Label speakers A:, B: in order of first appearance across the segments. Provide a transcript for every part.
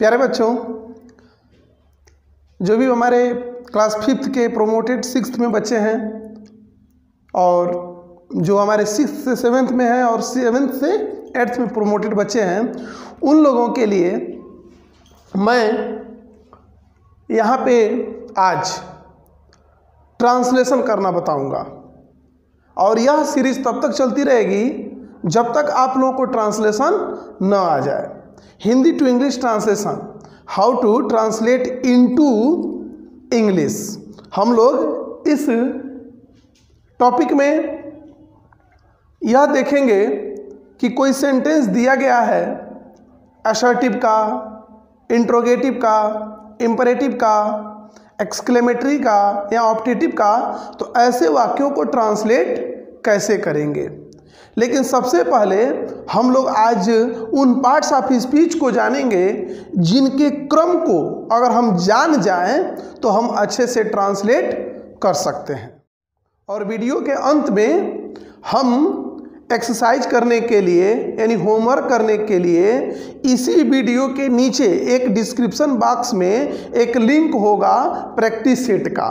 A: प्यारे बच्चों, जो भी हमारे क्लास 5th के प्रोमोटेड 6th में बच्चे हैं और जो हमारे 6th से 7th में हैं और 7th से 8th में प्रोमोटेड बच्चे हैं, उन लोगों के लिए मैं यहाँ पे आज ट्रांसलेशन करना बताऊँगा। और यह सीरीज़ तब तक चलती रहेगी जब तक आप लोगों को ट्रांसलेशन न आ जाए। Hindi to English translation, how to translate into English. हम लोग इस टॉपिक में यह देखेंगे कि कोई सेंटेंस दिया गया है, असर्टिव का, इंट्रोगेटिव का, इंपरेटिव का, एक्सक्लेमेटरी का या ऑप्टेटिव का, तो ऐसे वाक्यों को ट्रांसलेट कैसे करेंगे। लेकिन सबसे पहले हम लोग आज उन पार्ट्स ऑफ स्पीच को जानेंगे जिनके क्रम को अगर हम जान जाएं तो हम अच्छे से ट्रांसलेट कर सकते हैं। और वीडियो के अंत में हम एक्सरसाइज करने के लिए यानी होमवर्क करने के लिए इसी वीडियो के नीचे एक डिस्क्रिप्शन बॉक्स में एक लिंक होगा प्रैक्टिस सेट का,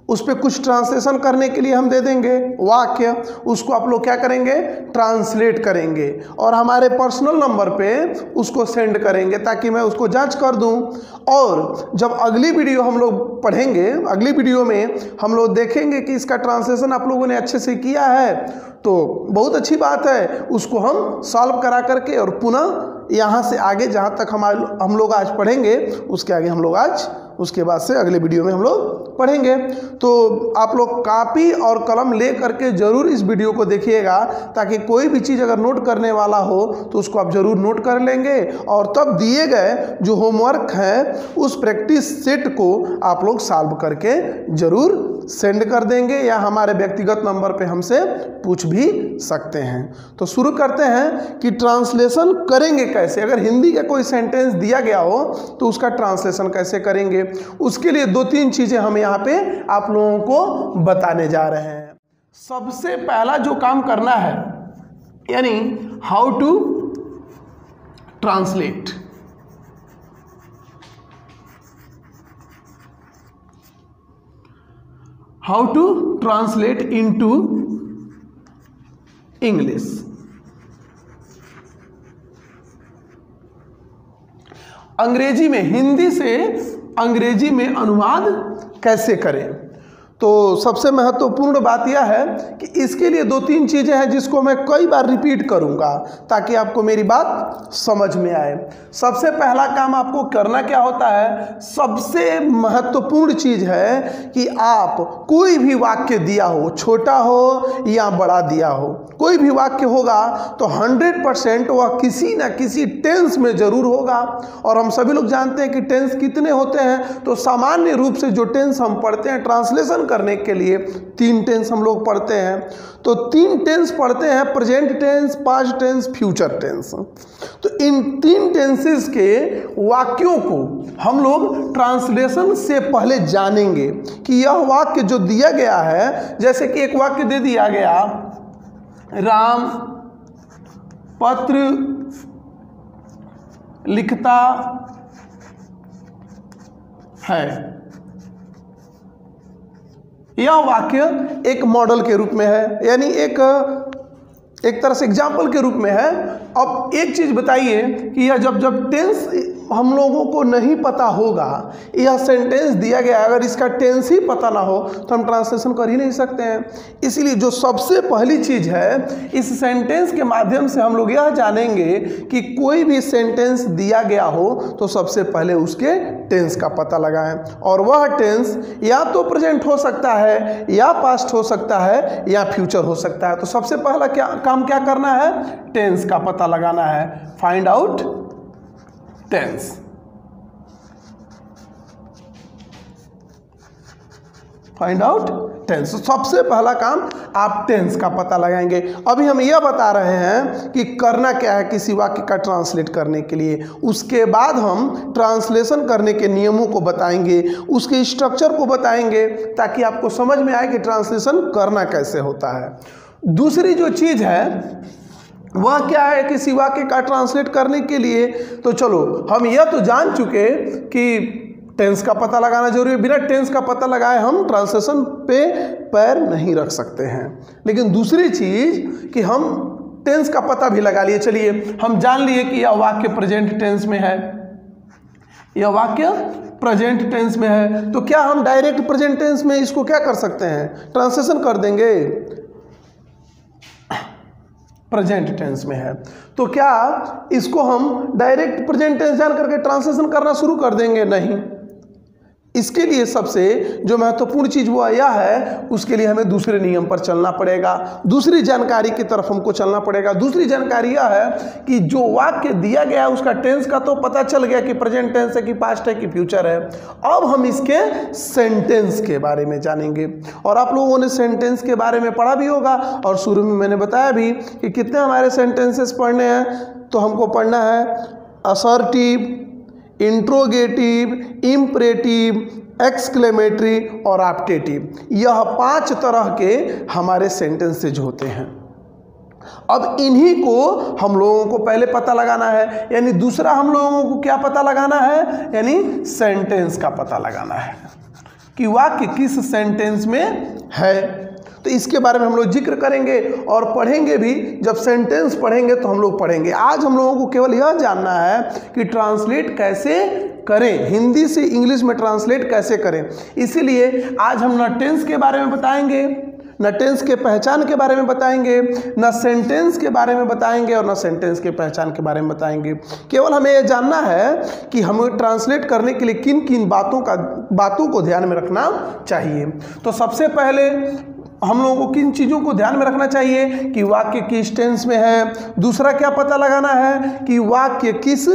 A: उस पर कुछ ट्रांसलेशन करने के लिए हम दे देंगे वाक्य, उसको आप लोग क्या करेंगे, ट्रांसलेट करेंगे और हमारे पर्सनल नंबर पे उसको सेंड करेंगे ताकि मैं उसको जांच कर दूं। और जब अगली वीडियो हम लोग पढ़ेंगे, अगली वीडियो में हम लोग देखेंगे कि इसका ट्रांसलेशन आप लोगों ने अच्छे से किया है तो बहुत अच्छी बात है, उसको हम सॉल्व करा करके और पुनः यहाँ से आगे जहाँ तक हम लोग आज पढ़ेंगे उसके आगे हम लोग आज उसके बाद से अगले वीडियो में हम लोग पढ़ेंगे। तो आप लोग कापी और कलम ले करके ज़रूर इस वीडियो को देखिएगा ताकि कोई भी चीज़ अगर नोट करने वाला हो तो उसको आप ज़रूर नोट कर लेंगे और तब दिए गए जो होमवर्क है उस प्रैक्टिस सेट को आप लोग सॉल्व करके ज़रूर सेंड कर देंगे या हमारे व्यक्तिगत नंबर पे हमसे पूछ भी सकते हैं। तो शुरू करते हैं कि ट्रांसलेशन करेंगे कैसे। अगर हिंदी का कोई सेंटेंस दिया गया हो तो उसका ट्रांसलेशन कैसे करेंगे, उसके लिए 2-3 चीज़ें हम यहाँ पे आप लोगों को बताने जा रहे हैं। सबसे पहला जो काम करना है यानी how to translate. How to translate into English. अंग्रेजी में, हिंदी से अंग्रेजी में अनुवाद कैसे करें। तो सबसे महत्वपूर्ण बात यह है कि इसके लिए 2-3 चीज़ें हैं जिसको मैं कई बार रिपीट करूंगा ताकि आपको मेरी बात समझ में आए। सबसे पहला काम आपको करना क्या होता है, सबसे महत्वपूर्ण चीज़ है कि आप कोई भी वाक्य दिया हो, छोटा हो या बड़ा दिया हो, कोई भी वाक्य होगा तो 100% वह किसी न किसी टेंस में ज़रूर होगा। और हम सभी लोग जानते हैं कि टेंस कितने होते हैं। तो सामान्य रूप से जो टेंस हम पढ़ते हैं ट्रांसलेशन करने के लिए 3 टेंस हम लोग पढ़ते हैं। तो 3 टेंस पढ़ते हैं, present tense, past tense, future tense. तो इन 3 टेंसेस के वाक्यों को हम लोग ट्रांसलेशन से पहले जानेंगे कि यह वाक्य जो दिया गया है, जैसे कि एक वाक्य दे दिया गया, राम पत्र लिखता है। यह वाक्य एक मॉडल के रूप में है यानी एक तरह से एग्जाम्पल के रूप में है। अब एक चीज़ बताइए कि यह जब टेंस हम लोगों को नहीं पता होगा, यह सेंटेंस दिया गया अगर इसका टेंस ही पता ना हो तो हम ट्रांसलेशन कर ही नहीं सकते हैं। इसलिए जो सबसे पहली चीज़ है, इस सेंटेंस के माध्यम से हम लोग यह जानेंगे कि कोई भी सेंटेंस दिया गया हो तो सबसे पहले उसके टेंस का पता लगाएं। और वह टेंस या तो प्रेजेंट हो सकता है या पास्ट हो सकता है या फ्यूचर हो सकता है। तो सबसे पहला काम क्या करना है, टेंस का पता लगाना है। Find out tense. Find out tense. सबसे पहला काम आप टेंस का पता लगाएंगे। अभी हम यह बता रहे हैं कि करना क्या है किसी वाक्य का ट्रांसलेट करने के लिए। उसके बाद हम ट्रांसलेशन करने के नियमों को बताएंगे, उसके स्ट्रक्चर को बताएंगे ताकि आपको समझ में आए कि ट्रांसलेशन करना कैसे होता है। दूसरी जो चीज़ है वह क्या है किसी वाक्य का ट्रांसलेट करने के लिए। तो चलो हम यह तो जान चुके कि टेंस का पता लगाना जरूरी है, बिना टेंस का पता लगाए हम ट्रांसलेशन पे पैर नहीं रख सकते हैं। लेकिन दूसरी चीज कि हम टेंस का पता भी लगा लिए। चलिए हम जान लिए कि यह वाक्य प्रेजेंट टेंस में है, यह वाक्य प्रेजेंट टेंस में है, तो क्या हम डायरेक्ट प्रेजेंट टेंस में इसको क्या कर सकते हैं, ट्रांसलेशन कर देंगे। प्रेजेंट टेंस में है तो क्या इसको हम डायरेक्ट प्रेजेंट टेंस जान करके ट्रांसलेशन करना शुरू कर देंगे, नहीं। इसके लिए सबसे जो महत्वपूर्ण चीज वो यह है, उसके लिए हमें दूसरे नियम पर चलना पड़ेगा, दूसरी जानकारी की तरफ हमको चलना पड़ेगा। दूसरी जानकारी यह है कि जो वाक्य दिया गया है उसका टेंस का तो पता चल गया कि प्रेजेंट टेंस है कि पास्ट है कि फ्यूचर है। अब हम इसके सेंटेंस के बारे में जानेंगे, और आप लोगों ने सेंटेंस के बारे में पढ़ा भी होगा, और शुरू में मैंने बताया भी कि कितने हमारे सेंटेंसेस पढ़ने हैं। तो हमको पढ़ना है असर्टिव, इंट्रोगेटिव, इम्परेटिव, एक्सक्लेमेटरी और ऑप्टेटिव। यह 5 तरह के हमारे सेंटेंसेज होते हैं। अब इन्हीं को हम लोगों को पहले पता लगाना है, यानी दूसरा हम लोगों को क्या पता लगाना है, यानी सेंटेंस का पता लगाना है कि वाक्य किस सेंटेंस में है। तो इसके बारे में हम लोग जिक्र करेंगे और पढ़ेंगे भी। जब सेंटेंस पढ़ेंगे तो हम लोग पढ़ेंगे। आज हम लोगों को केवल यह जानना है कि ट्रांसलेट कैसे करें, हिंदी से इंग्लिश में ट्रांसलेट कैसे करें। इसीलिए आज हम न टेंस के बारे में बताएंगे, न टेंस के पहचान के बारे में बताएंगे, न सेंटेंस के बारे में बताएंगे, और न सेंटेंस के पहचान के बारे में बताएंगे। केवल हमें यह जानना है कि हमें ट्रांसलेट करने के लिए किन किन बातों को ध्यान में रखना चाहिए। तो सबसे पहले हम लोगों को किन चीज़ों को ध्यान में रखना चाहिए कि वाक्य किस टेंस में है। दूसरा क्या पता लगाना है कि वाक्य किस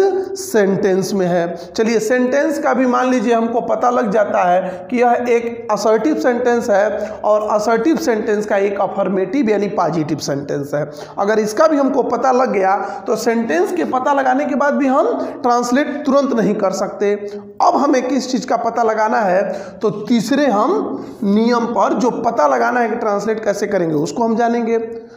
A: सेंटेंस में है। चलिए सेंटेंस का भी मान लीजिए हमको पता लग जाता है कि यह एक असर्टिव सेंटेंस है, और असर्टिव सेंटेंस का एक अफर्मेटिव यानी पॉजिटिव सेंटेंस है। अगर इसका भी हमको पता लग गया तो सेंटेंस के पता लगाने के बाद भी हम ट्रांसलेट तुरंत नहीं कर सकते। अब हमें किस चीज़ का पता लगाना है, तो तीसरे हम नियम पर जो पता लगाना है ट्रांसलेट कैसे करेंगे उसको हम जानेंगे।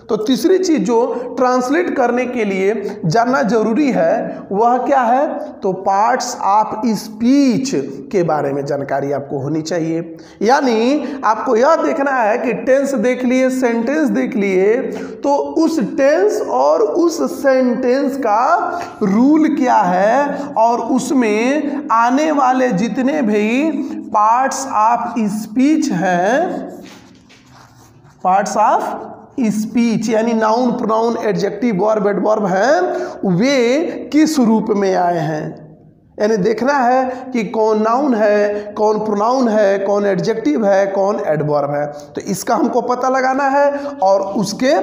A: तो तीसरी चीज जो ट्रांसलेट करने के लिए जानना जरूरी है वह क्या है, तो पार्ट्स ऑफ स्पीच के बारे में जानकारी आपको होनी चाहिए। यानी आपको यह देखना है कि टेंस देख लिए, सेंटेंस देख लिए, तो उस टेंस और उस सेंटेंस का रूल क्या है, और उसमें आने वाले जितने भी पार्ट्स ऑफ स्पीच हैं, पार्ट्स ऑफ स्पीच यानी noun, pronoun, adjective, verb, adverb हैं, वे किस रूप में आए हैं। यानी देखना है कि कौन नाउन है, कौन प्रोनाउन है, कौन एडजेक्टिव है, कौन एडवर्ब है। तो इसका हमको पता लगाना है और उसके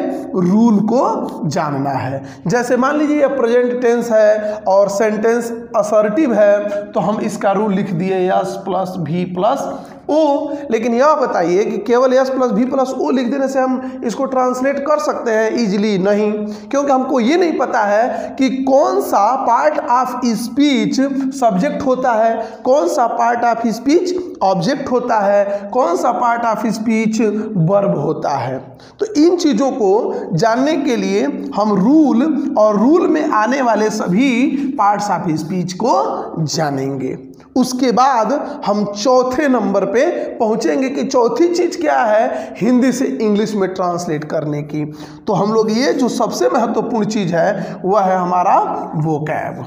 A: रूल को जानना है। जैसे मान लीजिए ये प्रेजेंट टेंस है और सेंटेंस असर्टिव है, तो हम इसका रूल लिख दिए यस प्लस भी प्लस ओ। लेकिन यह बताइए कि केवल यस प्लस भी प्लस ओ लिख देने से हम इसको ट्रांसलेट कर सकते हैं इजीली? नहीं, क्योंकि हमको ये नहीं पता है कि कौन सा पार्ट ऑफ स्पीच सब्जेक्ट होता है, कौन सा पार्ट ऑफ स्पीच ऑब्जेक्ट होता है, कौन सा पार्ट ऑफ स्पीच वर्ब होता है। तो इन चीज़ों को जानने के लिए हम रूल और रूल में आने वाले सभी पार्ट्स ऑफ स्पीच को जानेंगे। उसके बाद हम चौथे नंबर पे पहुंचेंगे कि चौथी चीज क्या है हिंदी से इंग्लिश में ट्रांसलेट करने की। तो हम लोग ये जो सबसे महत्वपूर्ण चीज है वह है हमारा वोकैब,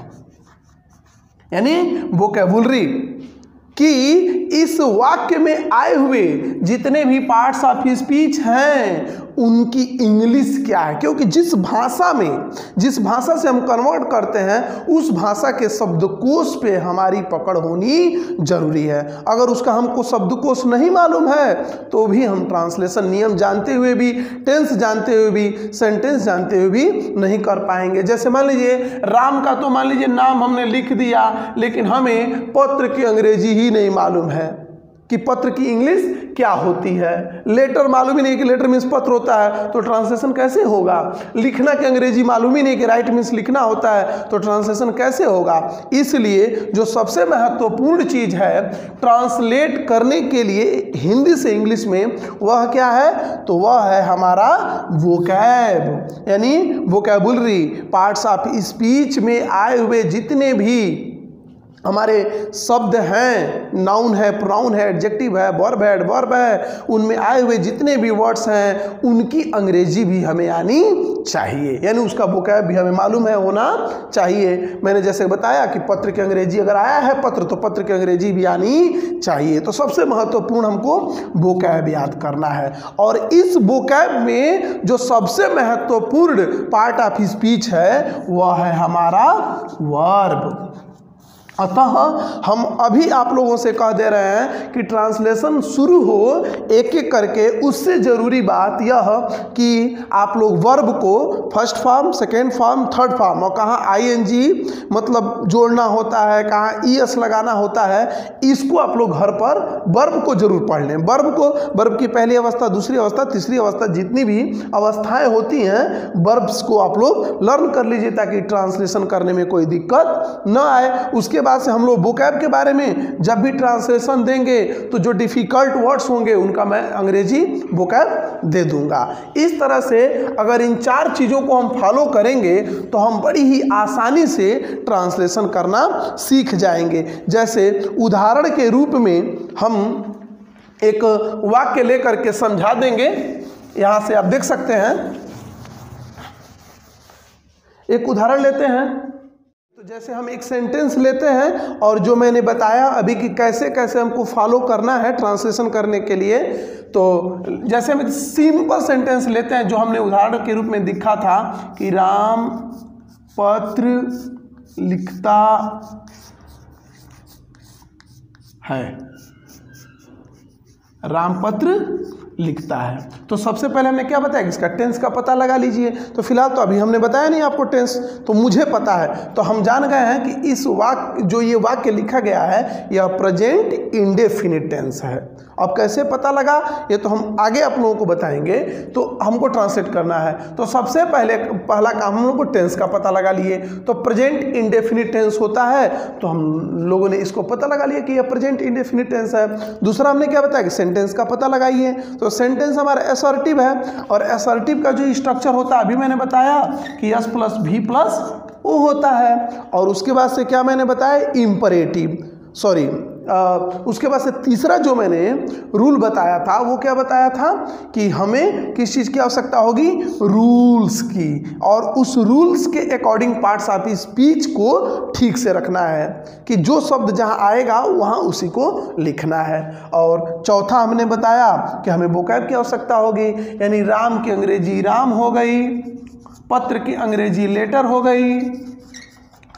A: यानी वोकैबुलरी, कि इस वाक्य में आए हुए जितने भी पार्ट्स ऑफ स्पीच हैं उनकी इंग्लिश क्या है। क्योंकि जिस भाषा से हम कन्वर्ट करते हैं उस भाषा के शब्दकोश पे हमारी पकड़ होनी जरूरी है। अगर उसका हमको शब्दकोश नहीं मालूम है तो भी हम ट्रांसलेशन नियम जानते हुए भी, टेंस जानते हुए भी, सेंटेंस जानते हुए भी नहीं कर पाएंगे। जैसे मान लीजिए राम का तो मान लीजिए नाम हमने लिख दिया, लेकिन हमें पत्र की अंग्रेजी ही नहीं मालूम है कि पत्र की इंग्लिश क्या होती है। लेटर मालूम ही नहीं कि लेटर मीन्स पत्र होता है तो ट्रांसलेशन कैसे होगा। लिखना की अंग्रेजी मालूम ही नहीं कि राइट मीन्स लिखना होता है तो ट्रांसलेशन कैसे होगा। इसलिए जो सबसे महत्वपूर्ण चीज है ट्रांसलेट करने के लिए हिंदी से इंग्लिश में, वह क्या है, तो वह है हमारा वोकैब, यानी वोकैबुलरी। पार्ट्स ऑफ स्पीच में आए हुए जितने भी हमारे शब्द हैं, नाउन है, प्रोनाउन है, एडजेक्टिव है, वर्ब है, एडवर्ब है, उनमें आए हुए जितने भी वर्ड्स हैं उनकी अंग्रेजी भी हमें आनी चाहिए, यानी उसका वोकैब भी हमें मालूम है, होना चाहिए। मैंने जैसे बताया कि पत्र की अंग्रेजी अगर आया है पत्र, तो पत्र की अंग्रेजी भी आनी चाहिए। तो सबसे महत्वपूर्ण हमको वोकैब याद करना है। और इस वोकैब में जो सबसे महत्वपूर्ण पार्ट ऑफ स्पीच है वह है हमारा वर्ब। अतः हम अभी आप लोगों से कह दे रहे हैं कि ट्रांसलेशन शुरू हो एक एक करके, उससे ज़रूरी बात यह कि आप लोग वर्ब को first form, second form, third form, और कहाँ आईएनजी मतलब जोड़ना होता है, कहाँ ईएस लगाना होता है, इसको आप लोग घर पर वर्ब को जरूर पढ़ लें। वर्ब को, वर्ब की पहली अवस्था, दूसरी अवस्था, तीसरी अवस्था, जितनी भी अवस्थाएँ होती हैं वर्ब्स को आप लोग लर्न कर लीजिए ताकि ट्रांसलेशन करने में कोई दिक्कत न आए। उसके बाद से हम लोग वोकैब के बारे में जब भी ट्रांसलेशन देंगे तो जो डिफिकल्ट वर्ड्स होंगे उनका मैं अंग्रेजी वोकैब दे दूंगा। इस तरह से अगर इन 4 चीज़ों को हम फॉलो करेंगे तो हम बड़ी ही आसानी से ट्रांसलेशन करना सीख जाएंगे। जैसे उदाहरण के रूप में हम एक वाक्य लेकर के समझा देंगे। यहाँ से आप देख सकते हैं, एक उदाहरण लेते हैं। तो जैसे हम एक सेंटेंस लेते हैं और जो मैंने बताया अभी कि कैसे कैसे हमको फॉलो करना है ट्रांसलेशन करने के लिए, तो जैसे हम एक सिंपल सेंटेंस लेते हैं जो हमने उदाहरण के रूप में दिखा था कि राम पत्र लिखता है, राम पत्र लिखता है। तो सबसे पहले हमने क्या बताया कि इसका टेंस का पता लगा लीजिए। तो फिलहाल तो अभी हमने बताया नहीं आपको टेंस, तो मुझे पता है, तो हम जान गए हैं कि इस वाक्य, जो ये वाक्य लिखा गया है यह प्रेजेंट इंडेफिनिट टेंस है। अब कैसे पता लगा ये तो हम आगे आप लोगों को बताएंगे। तो हमको ट्रांसलेट करना है तो सबसे पहला काम हम लोग को टेंस का पता लगा लिए। तो प्रेजेंट इंडेफिनिट टेंस होता है तो हम लोगों ने इसको पता लगा लिया कि यह प्रेजेंट इंडेफिनिट टेंस है। दूसरा हमने क्या बताया कि सेंटेंस का पता लगाइए। तो सेंटेंस हमारा असर्टिव है और असर्टिव का जो स्ट्रक्चर होता है अभी मैंने बताया कि S + V + O होता है। और उसके बाद से क्या मैंने बताया, इम्परेटिव, सॉरी उसके बाद से तीसरा जो मैंने रूल बताया था वो क्या बताया था कि हमें किस चीज़ की आवश्यकता होगी, रूल्स की। और उस रूल्स के अकॉर्डिंग पार्ट्स ऑफ स्पीच को ठीक से रखना है कि जो शब्द जहाँ आएगा वहाँ उसी को लिखना है। और चौथा हमने बताया कि हमें वोकैब की आवश्यकता होगी, यानी राम की अंग्रेजी राम हो गई, पत्र की अंग्रेजी लेटर हो गई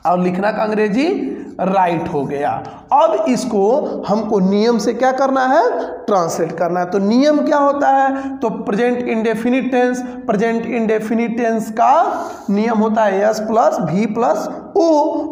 A: और लिखना का अंग्रेजी राइट हो गया। अब इसको हमको नियम से क्या करना है, ट्रांसलेट करना है। तो नियम क्या होता है, तो present indefinite tense, present indefinite tense का नियम होता है S + V + O।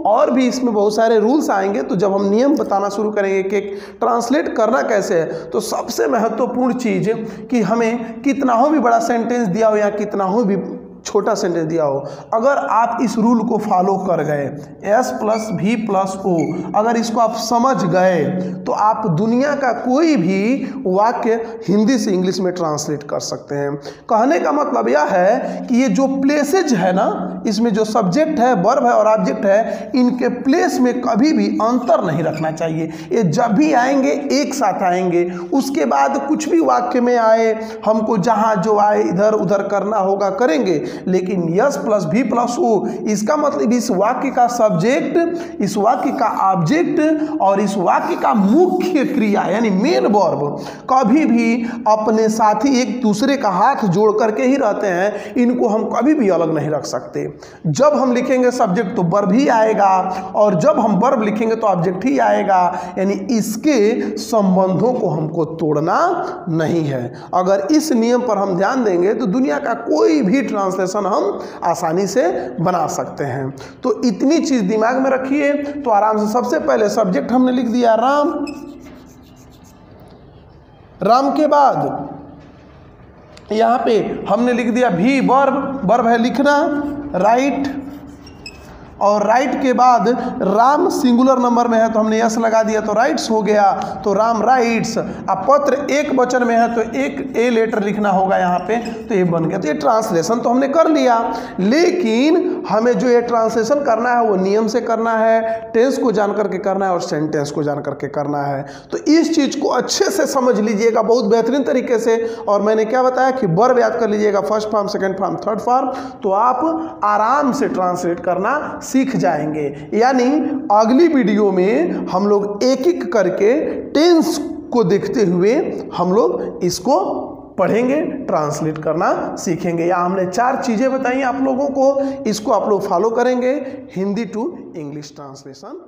A: और भी इसमें बहुत सारे रूल्स आएंगे, तो जब हम नियम बताना शुरू करेंगे कि ट्रांसलेट करना कैसे है, तो सबसे महत्वपूर्ण चीज़ कि हमें कितना हो भी बड़ा सेंटेंस दिया हो या कितना हो भी छोटा सेंटेंस दिया हो, अगर आप इस रूल को फॉलो कर गए S + V + O, अगर इसको आप समझ गए तो आप दुनिया का कोई भी वाक्य हिंदी से इंग्लिश में ट्रांसलेट कर सकते हैं। कहने का मतलब यह है कि ये जो प्लेसेज है ना, इसमें जो सब्जेक्ट है, वर्ब है और ऑब्जेक्ट है, इनके प्लेस में कभी भी अंतर नहीं रखना चाहिए। ये जब भी आएंगे एक साथ आएंगे। उसके बाद कुछ भी वाक्य में आए, हमको जहाँ जो आए इधर उधर करना होगा करेंगे, लेकिन S + V + O, इसका मतलब इस वाक्य का सब्जेक्ट, इस वाक्य का ऑब्जेक्ट और इस वाक्य का मुख्य क्रिया यानी मेन वर्ब कभी भी अपने साथ ही एक दूसरे का हाथ जोड़ करके ही रहते हैं। इनको हम कभी भी अलग नहीं रख सकते। जब हम लिखेंगे सब्जेक्ट तो वर्ब ही आएगा और जब हम वर्ब लिखेंगे तो ऑब्जेक्ट ही आएगा, यानी इसके संबंधों को हमको तोड़ना नहीं है। अगर इस नियम पर हम ध्यान देंगे तो दुनिया का कोई भी ट्रांसलेशन हम आसानी से बना सकते हैं। तो इतनी चीज दिमाग में रखिए तो आराम से। सबसे पहले सब्जेक्ट हमने लिख दिया राम, राम के बाद यहाँ पे हमने लिख दिया भी, वर्ब है लिखना, राइट, और राइट के बाद राम सिंगुलर नंबर में है तो हमने यस लगा दिया तो राइट्स हो गया, तो राम राइट्स। अब पत्र एक वचन में है तो एक ए लेटर लिखना होगा यहाँ पे, तो ये बन गया। तो ये ट्रांसलेशन तो हमने कर लिया, लेकिन हमें जो ये ट्रांसलेशन करना है वो नियम से करना है, टेंस को जान करके करना है और सेंटेंस को जान करके करना है। तो इस चीज़ को अच्छे से समझ लीजिएगा बहुत बेहतरीन तरीके से। और मैंने क्या बताया कि वर्ब याद कर लीजिएगा, first form, second form, third form, तो आप आराम से ट्रांसलेट करना सीख जाएंगे। यानी अगली वीडियो में हम लोग एक एक करके टेंस को देखते हुए हम लोग इसको पढ़ेंगे, ट्रांसलेट करना सीखेंगे। या हमने 4 चीज़ें बताई आप लोगों को, इसको आप लोग फॉलो करेंगे, हिंदी टू इंग्लिश ट्रांसलेशन